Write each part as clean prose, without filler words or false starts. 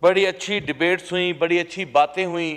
बड़ी अच्छी डिबेट्स हुई, बड़ी अच्छी बातें हुई।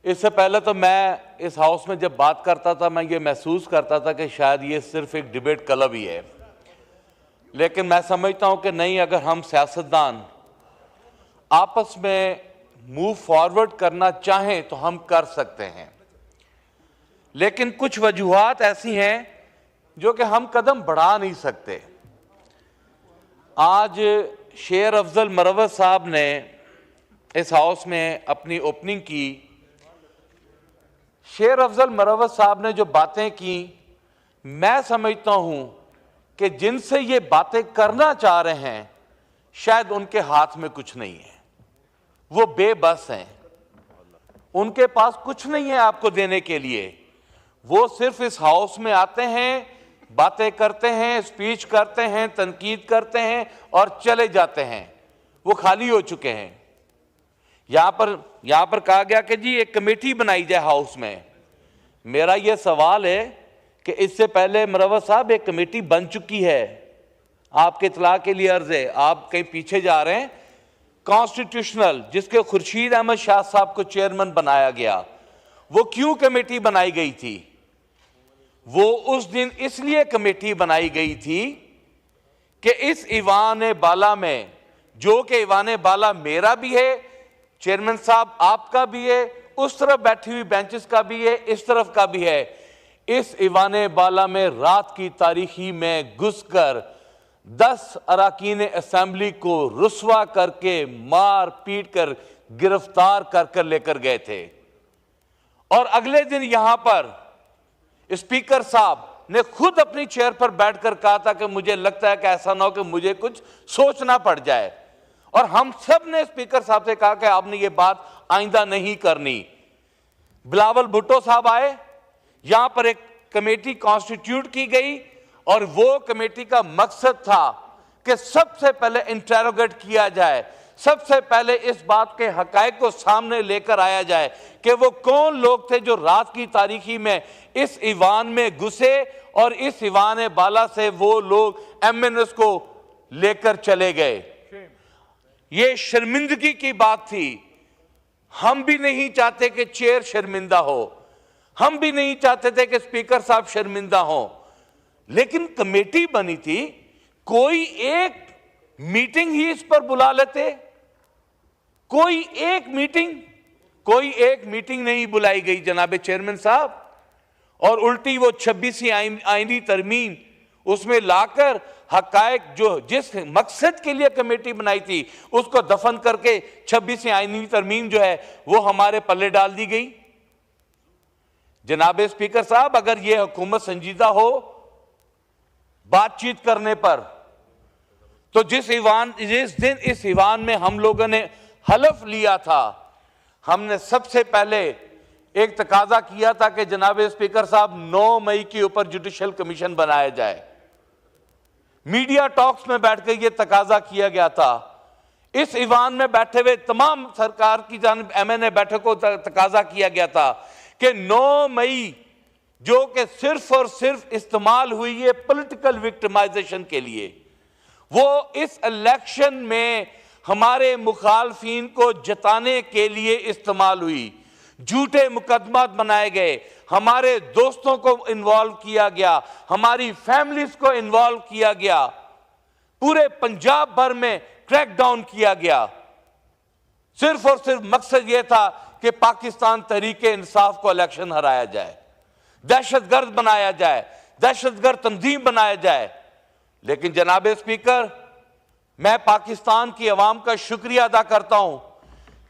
इससे पहले तो मैं इस हाउस में जब बात करता था, मैं ये महसूस करता था कि शायद ये सिर्फ एक डिबेट क्लब ही है, लेकिन मैं समझता हूं कि नहीं, अगर हम सियासतदान आपस में मूव फॉरवर्ड करना चाहें तो हम कर सकते हैं। लेकिन कुछ वजूहात ऐसी हैं जो कि हम कदम बढ़ा नहीं सकते। आज शेर अफजल मरवत साहब ने इस हाउस में अपनी ओपनिंग की। शेर अफजल मरवत साहब ने जो बातें की, मैं समझता हूं कि जिनसे ये बातें करना चाह रहे हैं शायद उनके हाथ में कुछ नहीं है, वो बेबस हैं, उनके पास कुछ नहीं है आपको देने के लिए। वो सिर्फ इस हाउस में आते हैं, बातें करते हैं, स्पीच करते हैं, तनकीद करते हैं और चले जाते हैं। वो खाली हो चुके हैं। यहां पर कहा गया कि जी एक कमेटी बनाई जाए हाउस में। मेरा यह सवाल है कि इससे पहले मरवत साहब एक कमेटी बन चुकी है, आपके इत्तला के लिए अर्ज है, आप कहीं पीछे जा रहे हैं। कॉन्स्टिट्यूशनल, जिसके खुर्शीद अहमद शाह साहब को चेयरमैन बनाया गया, वो क्यों कमेटी बनाई गई थी? वो उस दिन इसलिए कमेटी बनाई गई थी कि इस ईवान बाला में, जो कि ईवान बाला मेरा भी है, चेयरमैन साहब आपका भी है, उस तरफ बैठी हुई बेंचेस का भी है, इस तरफ का भी है, इस ईवान बाला में रात की तारीखी में घुसकर 10 अरकान असेंबली को रुस्वा करके, मार पीट कर, गिरफ्तार कर लेकर गए थे। और अगले दिन यहां पर स्पीकर साहब ने खुद अपनी चेयर पर बैठकर कहा था कि मुझे लगता है कि ऐसा ना हो कि मुझे कुछ सोचना पड़ जाए। और हम सब ने स्पीकर साहब से कहा कि आपने ये बात आइंदा नहीं करनी। बिलावल भुट्टो साहब आए, यहां पर एक कमेटी कॉन्स्टिट्यूट की गई और वो कमेटी का मकसद था कि सबसे पहले इंटेरोगेट किया जाए, सबसे पहले इस बात के हकायक को सामने लेकर आया जाए कि वो कौन लोग थे जो रात की तारीखी में इस ईवान में घुसे और इस ईवान बाला से वो लोग एमएनएस को लेकर चले गए। ये शर्मिंदगी की बात थी। हम भी नहीं चाहते कि चेयर शर्मिंदा हो, हम भी नहीं चाहते थे कि स्पीकर साहब शर्मिंदा हो, लेकिन कमेटी बनी थी। कोई एक मीटिंग ही इस पर बुला लेते। कोई एक मीटिंग नहीं बुलाई गई जनाब चेयरमैन साहब, और उल्टी वो 26वीं आईनी तरमीम उसमें लाकर हकायक जो जिस मकसद के लिए कमेटी बनाई थी उसको दफन करके 26वीं आईनी तरमीम जो है वो हमारे पल्ले डाल दी गई। जनाब स्पीकर साहब, अगर ये हुकूमत संजीदा हो बातचीत करने पर, तो जिस दिन इस ईवान में हम लोगों ने हलफ लिया था, हमने सबसे पहले एक तकाजा किया था कि जनाब स्पीकर साहब 9 मई के ऊपर जुडिशियल कमीशन बनाया जाए। मीडिया टॉक्स में बैठकर यह तकाजा किया गया था। इस ईवान में बैठे हुए तमाम सरकार की जानिब एमएनए बैठक को तकाजा किया गया था कि 9 मई जो कि सिर्फ और सिर्फ इस्तेमाल हुई है पॉलिटिकल विक्टिमाइजेशन के लिए, वो इस इलेक्शन में हमारे मुखालफिन को जताने के लिए इस्तेमाल हुई। झूठे मुकदमात बनाए गए, हमारे दोस्तों को इन्वॉल्व किया गया, हमारी फैमिलीज को इन्वॉल्व किया गया, पूरे पंजाब भर में क्रैकडाउन किया गया। सिर्फ और सिर्फ मकसद यह था कि पाकिस्तान तहरीके इंसाफ को इलेक्शन हराया जाए, दहशतगर्द बनाया जाए, दहशतगर्द तंजीम बनाया जाए। लेकिन जनाब स्पीकर, मैं पाकिस्तान की अवाम का शुक्रिया अदा करता हूं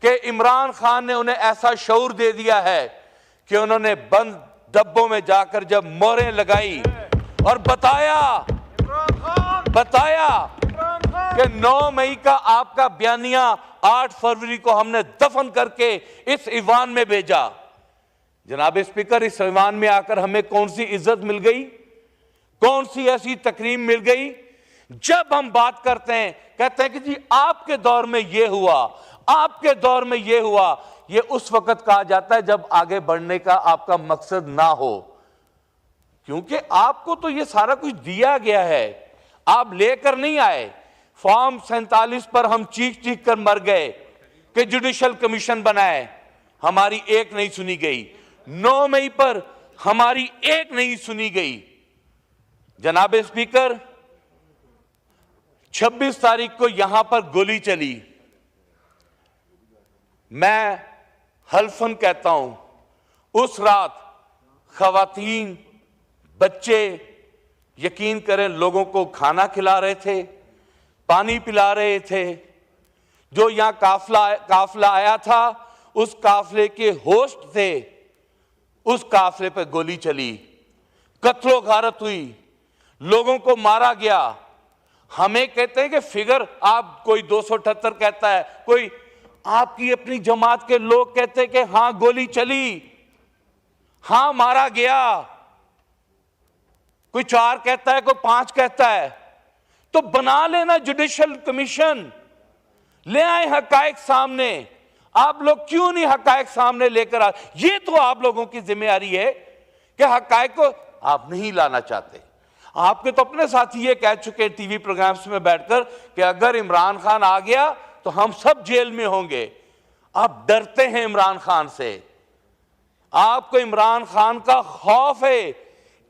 कि इमरान खान ने उन्हें ऐसा शऊर दे दिया है कि उन्होंने बंद डब्बों में जाकर जब मोहरें लगाई और बताया कि 9 मई का आपका बयानिया 8 फरवरी को हमने दफन करके इस ईवान में भेजा। जनाब स्पीकर, इस ईवान में आकर हमें कौन सी इज्जत मिल गई, कौन सी ऐसी तकरीम मिल गई? जब हम बात करते हैं, कहते हैं कि जी आपके दौर में यह हुआ, आपके दौर में यह हुआ। यह उस वक्त कहा जाता है जब आगे बढ़ने का आपका मकसद ना हो, क्योंकि आपको तो यह सारा कुछ दिया गया है, आप लेकर नहीं आए। फॉर्म 47 पर हम चीख चीख कर मर गए कि जुडिशल कमीशन बनाए, हमारी एक नहीं सुनी गई। 9 मई पर हमारी एक नहीं सुनी गई। जनाब स्पीकर, 26 तारीख को यहां पर गोली चली। मैं हल्फन कहता हूं, उस रात खवातीन, बच्चे, यकीन करें, लोगों को खाना खिला रहे थे, पानी पिला रहे थे। जो यहां काफला आया था, उस काफले के होस्ट थे, उस काफले पे गोली चली, कत्लो गारत हुई, लोगों को मारा गया। हमें कहते हैं कि फिगर, आप कोई 278 कहता है, कोई आपकी अपनी जमात के लोग कहते हैं कि हां गोली चली, हां मारा गया। कोई 4 कहता है, कोई 5 कहता है। तो बना लेना जुडिशल कमीशन, ले आए हकायक सामने। आप लोग क्यों नहीं हकायक सामने लेकर आ? ये तो आप लोगों की जिम्मेदारी है कि हकायक को आप नहीं लाना चाहते। आपके तो अपने साथी ये कह चुके हैं टीवी प्रोग्राम्स में बैठकर कि अगर इमरान खान आ गया तो हम सब जेल में होंगे। आप डरते हैं इमरान खान से, आपको इमरान खान का खौफ है,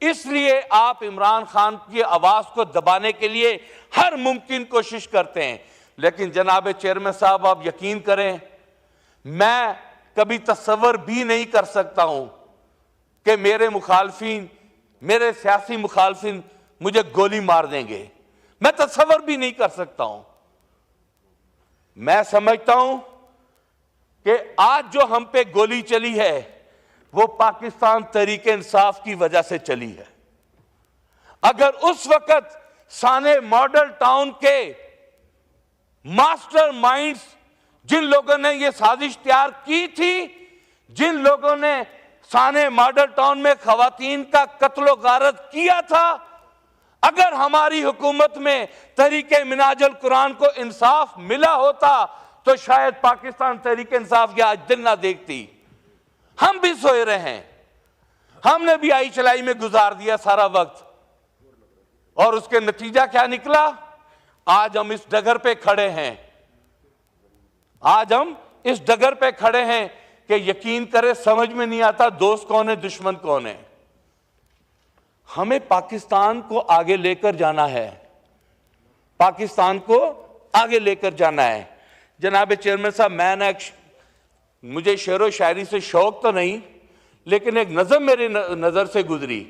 इसलिए आप इमरान खान की आवाज को दबाने के लिए हर मुमकिन कोशिश करते हैं। लेकिन जनाब चेयरमैन साहब, आप यकीन करें, मैं कभी तस्वर भी नहीं कर सकता हूं कि मेरे मुखालफिन, मेरे सियासी मुखालफिन मुझे गोली मार देंगे। मैं तस्वर भी नहीं कर सकता हूं। मैं समझता हूं कि आज जो हम पे गोली चली है वो पाकिस्तान तहरीक इंसाफ की वजह से चली है। अगर उस वक्त साने मॉडल टाउन के मास्टर माइंड्स, जिन लोगों ने ये साजिश तैयार की थी, जिन लोगों ने साने मॉडल टाउन में खवातीन का कत्लो गारत किया था, अगर हमारी हुकूमत में तहरीके मिनाजुल कुरान को इंसाफ मिला होता तो शायद पाकिस्तान तहरीक इंसाफ की आज दिन ना देखती। हम भी सोए रहे हैं, हमने भी आई चलाई में गुजार दिया सारा वक्त, और उसके नतीजा क्या निकला? आज हम इस डगर पे खड़े हैं। आज हम इस डगर पे खड़े हैं कि यकीन करें, समझ में नहीं आता दोस्त कौन है, दुश्मन कौन है। हमें पाकिस्तान को आगे लेकर जाना है, पाकिस्तान को आगे लेकर जाना है। जनाब चेयरमैन साहब, मुझे शेरो शायरी से शौक तो नहीं, लेकिन एक नज़म मेरी नजर से गुजरी,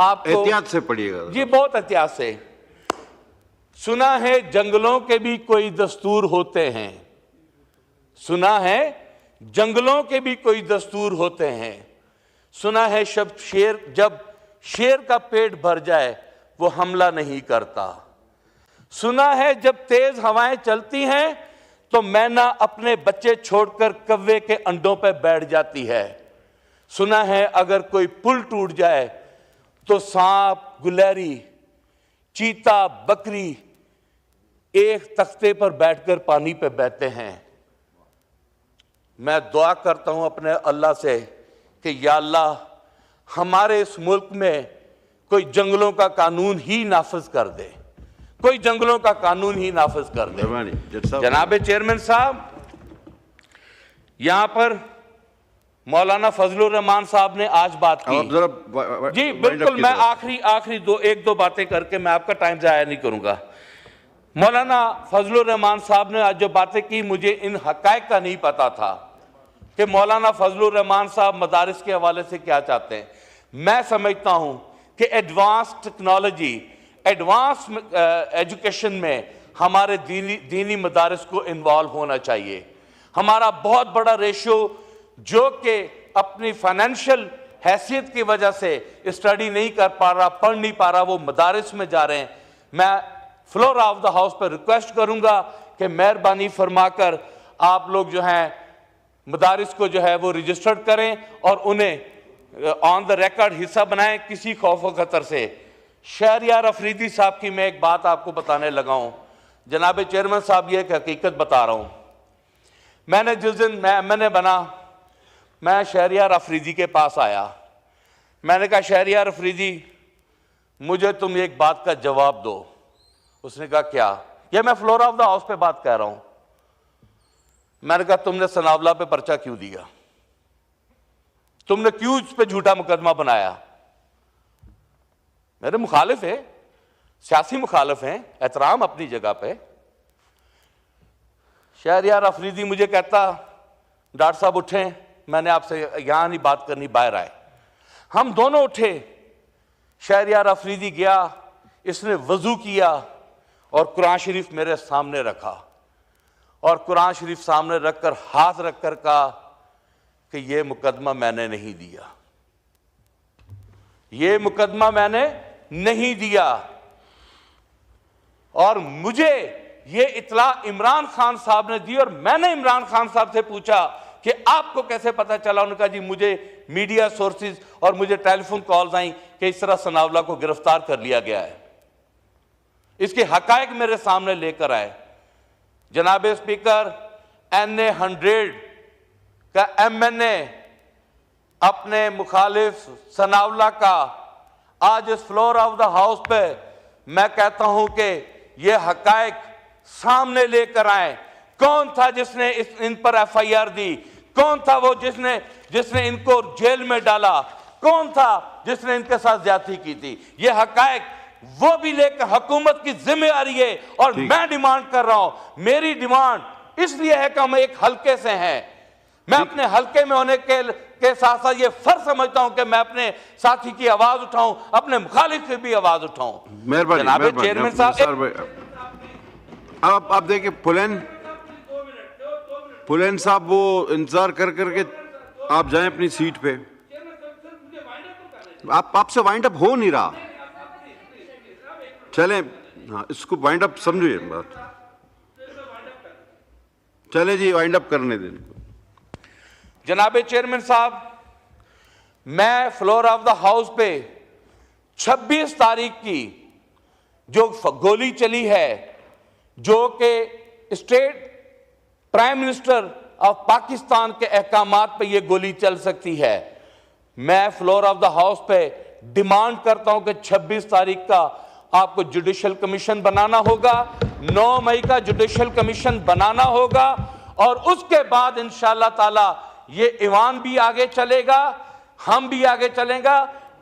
आपको एहतियात से पढ़िएगा जी, बहुत एहतियात से। सुना है जंगलों के भी कोई दस्तूर होते हैं, सुना है जंगलों के भी कोई दस्तूर होते हैं, सुना है जब शेर का पेट भर जाए वो हमला नहीं करता, सुना है जब तेज हवाएं चलती हैं तो मैना अपने बच्चे छोड़कर कव्वे के अंडों पर बैठ जाती है, सुना है अगर कोई पुल टूट जाए तो सांप, गुलहरी, चीता, बकरी एक तख्ते पर बैठकर पानी पे बहते हैं। मैं दुआ करता हूं अपने अल्लाह से कि या अल्लाह, हमारे इस मुल्क में कोई जंगलों का कानून ही नाफिज कर दे, कोई जंगलों का कानून ही नाफिज कर दे। जनाब चेयरमैन साहब, यहां पर मौलाना फजलुर रहमान साहब ने आज बात की। जी बिल्कुल, मैं आखिरी एक दो बातें करके मैं आपका टाइम जाया नहीं करूंगा। मौलाना फजलुर रहमान साहब ने आज जो बातें की, मुझे इन हकायक का नहीं पता था कि मौलाना फजलुर रहमान साहब मदारिस के हवाले से क्या चाहते हैं। मैं समझता हूं कि एडवांस टेक्नोलॉजी, एडवांस एजुकेशन में हमारे दीनी मदारिस को इन्वॉल्व होना चाहिए। हमारा बहुत बड़ा रेशियो जो कि अपनी फाइनेंशियल हैसियत की वजह से स्टडी नहीं कर पा रहा, पढ़ नहीं पा रहा, वो मदारिस में जा रहे हैं। मैं फ्लोर ऑफ द हाउस पर रिक्वेस्ट करूंगा कि मेहरबानी फरमाकर आप लोग जो हैं मदारिस को जो है वो रजिस्टर्ड करें और उन्हें ऑन द रिकॉर्ड हिस्सा बनाएं किसी खौफ व खतर से। शहरियार अफरीदी साहब की मैं एक बात आपको बताने लगा हूं। जनाब चेयरमैन साहब, ये एक हकीकत बता रहा हूं। मैंने जिस दिन मैंने बना, मैं शहरियार अफरीदी के पास आया, मैंने कहा शहरियार अफरीदी, मुझे तुम एक बात का जवाब दो। उसने कहा क्या? यह मैं फ्लोर ऑफ द हाउस पे बात कह रहा हूं। मैंने कहा तुमने सनावला पे पर्चा क्यों दिया, तुमने क्यों इस पे झूठा मुकदमा बनाया। मेरे मुखालिफ है, सियासी मुखालिफ हैं, एहतराम अपनी जगह पे। शहरयार अफरीदी मुझे कहता डॉक्टर साहब उठे, मैंने आपसे यहां नहीं बात करनी, बाहर आए। हम दोनों उठे, शहरयार अफरीदी गया, इसने वजू किया और कुरान शरीफ मेरे सामने रखा और कुरान शरीफ सामने रखकर हाथ रखकर कहा कि यह मुकदमा मैंने नहीं दिया, यह मुकदमा मैंने नहीं दिया। और मुझे यह इतला इमरान खान साहब ने दी और मैंने इमरान खान साहब से पूछा कि आपको कैसे पता चला। उन्होंने कहा जी मुझे मीडिया सोर्सेज और मुझे टेलीफोन कॉल्स आई कि इस तरह सनावला को गिरफ्तार कर लिया गया है। इसके हकायक मेरे सामने लेकर आए। जनाब स्पीकर, NA 100 का MNA अपने मुखालिफ सनावला का आज इस फ्लोर ऑफ द हाउस पे मैं कहता हूं कि ये हकायक सामने लेकर आए। कौन था जिसने इन पर FIR दी, कौन था वो जिसने इनको जेल में डाला, कौन था जिसने इनके साथ ज्यादती की थी। ये हकायक वो भी लेकर साथ की जिम्मेदारी है। और मैं डिमांड कर रहा हूं, मेरी डिमांड इसलिए है कि हम एक हल्के से हैं। मैं अपने हल्के में होने के साथ साथ ये फर्ज समझता हूं कि मैं अपने साथी की आवाज उठाऊं, अपने मुखालिफ की भी आवाज उठाऊं। मेहरबानी चेयरमैन साहब, आप देखिए पुलेन साहब वो इंतजार कर करके आप जाएं अपनी सीट पे। आपसे वाइंड अप हो नहीं रहा। चलें, हाँ इसको वाइंड अप समझिए बात। चले जी, वाइंड अप करने दें। जनाबे चेयरमैन साहब, मैं फ्लोर ऑफ द हाउस पे 26 तारीख की जो गोली चली है, जो कि state prime minister of Pakistan के अहकामात पे ये गोली चल सकती है, मैं फ्लोर ऑफ द हाउस पे डिमांड करता हूं कि 26 तारीख का आपको जुडिशियल कमीशन बनाना होगा, 9 मई का जुडिशियल कमीशन बनाना होगा और उसके बाद इंशाअल्लाह ताला ये ईवान भी आगे चलेगा, हम भी आगे चलेगा,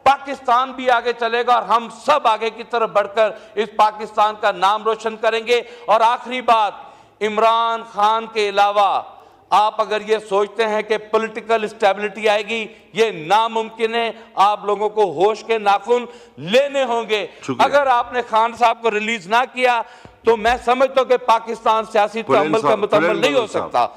पाकिस्तान भी आगे चलेगा और हम सब आगे की तरफ बढ़कर इस पाकिस्तान का नाम रोशन करेंगे। और आखिरी बात, इमरान खान के अलावा आप अगर ये सोचते हैं कि पॉलिटिकल स्टेबिलिटी आएगी, ये नामुमकिन है। आप लोगों को होश के नाखून लेने होंगे। अगर आपने खान साहब को रिलीज ना किया तो मैं समझता हूं कि पाकिस्तान सियासी तअम्मुल का मुकम्मल नहीं हो सकता।